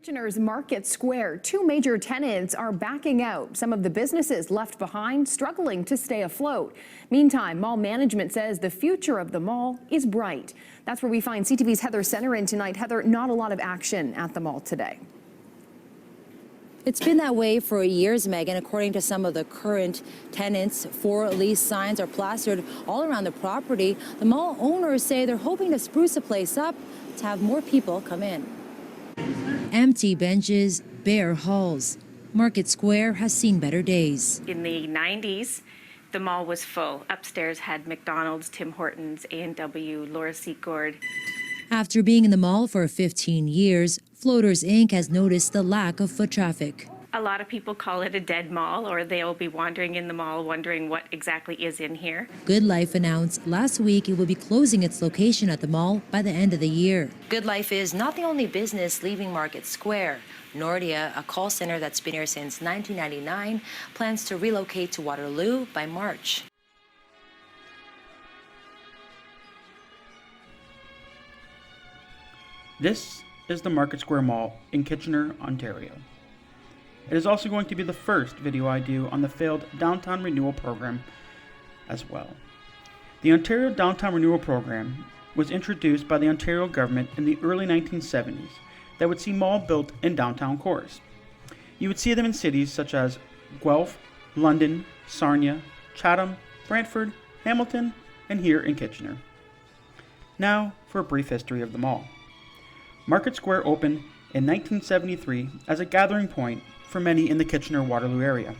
Kitchener's Market Square, two major tenants are backing out. Some of the businesses left behind struggling to stay afloat. Meantime, mall management says the future of the mall is bright. That's where we find CTV's Heather Center in tonight. Heather, not a lot of action at the mall today. It's been that way for years, Megan. According to some of the current tenants, 4 lease signs are plastered all around the property. The mall owners say they're hoping to spruce the place up to have more people come in. Empty benches, bare halls. Market Square has seen better days. In the 90s, the mall was full. Upstairs had McDonald's, Tim Hortons, A&W, Laura Secord. After being in the mall for 15 years, Floaters Inc. has noticed the lack of foot traffic. A lot of people call it a dead mall, or they'll be wandering in the mall wondering what exactly is in here. Good Life announced last week it will be closing its location at the mall by the end of the year. Good Life is not the only business leaving Market Square. Nordia, a call center that's been here since 1999, plans to relocate to Waterloo by March. This is the Market Square Mall in Kitchener, Ontario. It is also going to be the first video I do on the failed Downtown Renewal Program as well. The Ontario Downtown Renewal Program was introduced by the Ontario government in the early 1970s that would see malls built in downtown cores. You would see them in cities such as Guelph, London, Sarnia, Chatham, Brantford, Hamilton, and here in Kitchener. Now for a brief history of the mall. Market Square opened in 1973 as a gathering point for many in the Kitchener-Waterloo area.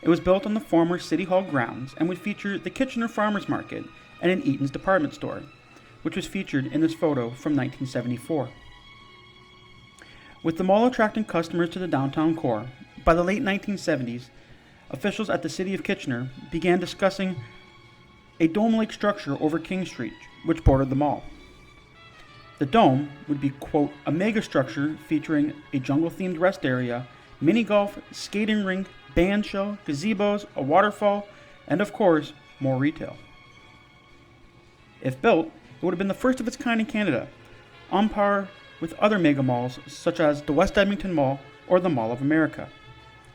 It was built on the former City Hall grounds and would feature the Kitchener Farmers Market and an Eaton's department store, which was featured in this photo from 1974. With the mall attracting customers to the downtown core, by the late 1970s, officials at the City of Kitchener began discussing a dome-like structure over King Street, which bordered the mall. The dome would be, quote, a mega structure featuring a jungle-themed rest area, mini golf, skating rink, band shell, gazebos, a waterfall, and of course, more retail. If built, it would have been the first of its kind in Canada, on par with other mega malls such as the West Edmonton Mall or the Mall of America.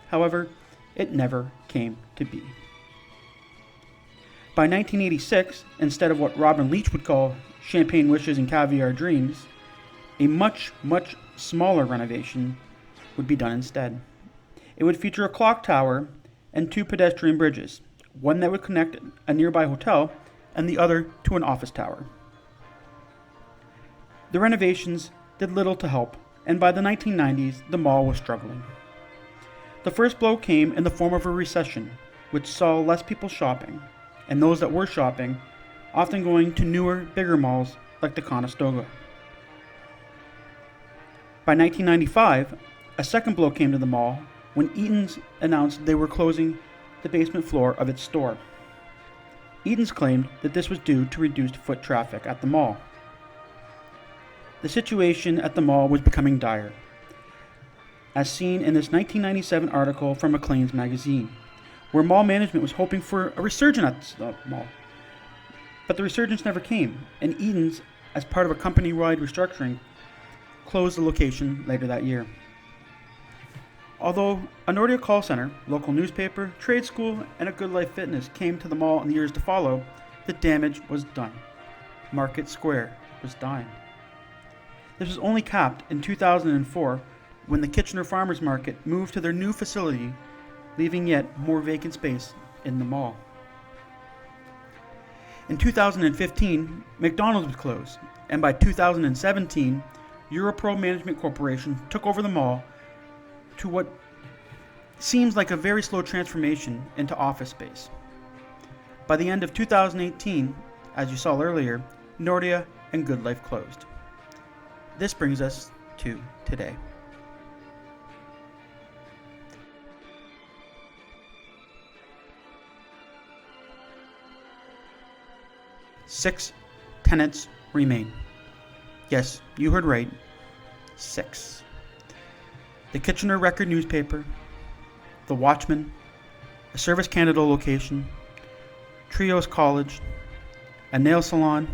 However, it never came to be. By 1986, instead of what Robin Leach would call champagne wishes and caviar dreams, a much, much smaller renovation would be done instead. It would feature a clock tower and 2 pedestrian bridges, one that would connect a nearby hotel and the other to an office tower. The renovations did little to help, and by the 1990s, the mall was struggling. The first blow came in the form of a recession, which saw less people shopping, and those that were shopping often going to newer, bigger malls like the Conestoga. By 1995, a second blow came to the mall when Eaton's announced they were closing the basement floor of its store. Eaton's claimed that this was due to reduced foot traffic at the mall. The situation at the mall was becoming dire, as seen in this 1997 article from Maclean's magazine, where mall management was hoping for a resurgence at the mall. But the resurgence never came, and Eaton's, as part of a company-wide restructuring, closed the location later that year. Although a Nordia call center, local newspaper, trade school, and a Good Life Fitness came to the mall in the years to follow, the damage was done. Market Square was dying. This was only capped in 2004 when the Kitchener Farmers Market moved to their new facility, leaving yet more vacant space in the mall. In 2015, McDonald's was closed, and by 2017, Europro Management Corporation took over the mall to what seems like a very slow transformation into office space. By the end of 2018, as you saw earlier, Nordia and Good Life closed. This brings us to today. Six tenants remain. Yes, you heard right. 6. The Kitchener Record newspaper, the Watchman, a Service Canada location, Trios College, a nail salon,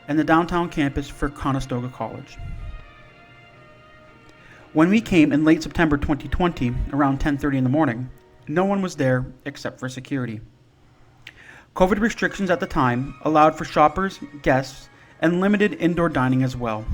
and the downtown campus for Conestoga College. When we came in late September 2020, around 10:30 in the morning, no one was there except for security. COVID restrictions at the time allowed for shoppers, guests, and limited indoor dining as well.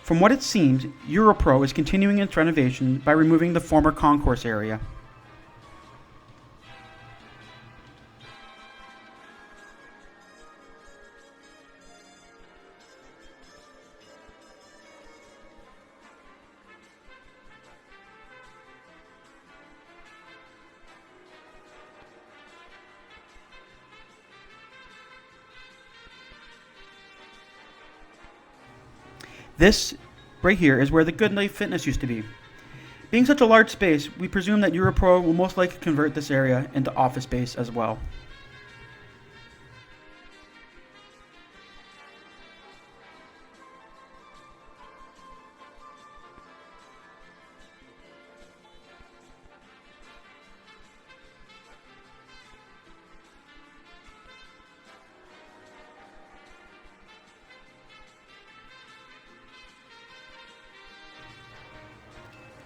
From what it seems, Europro is continuing its renovation by removing the former concourse area. This right here is where the Good Life Fitness used to be. Being such a large space, we presume that Europro will most likely convert this area into office space as well.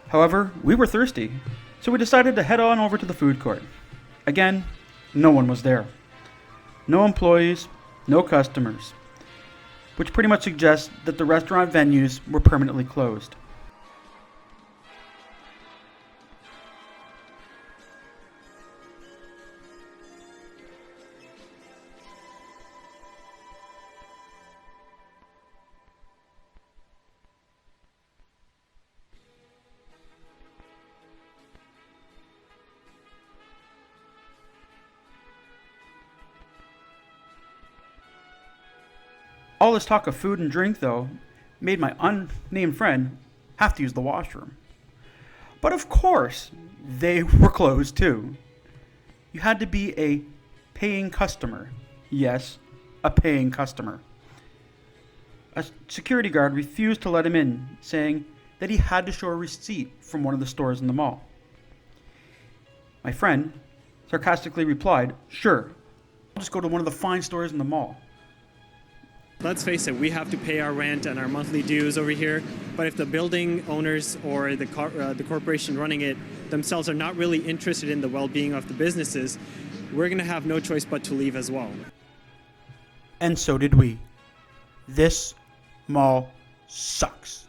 However, we were thirsty, so we decided to head on over to the food court. Again, no one was there. No employees, no customers, which pretty much suggests that the restaurant venues were permanently closed. All this talk of food and drink, though, made my unnamed friend have to use the washroom. But of course, they were closed too. You had to be a paying customer. Yes, a paying customer. A security guard refused to let him in, saying that he had to show a receipt from one of the stores in the mall. My friend sarcastically replied, "Sure, I'll just go to one of the fine stores in the mall." Let's face it, we have to pay our rent and our monthly dues over here, but if the building owners or the corporation running it themselves are not really interested in the well-being of the businesses, we're going to have no choice but to leave as well. And so did we. This mall sucks.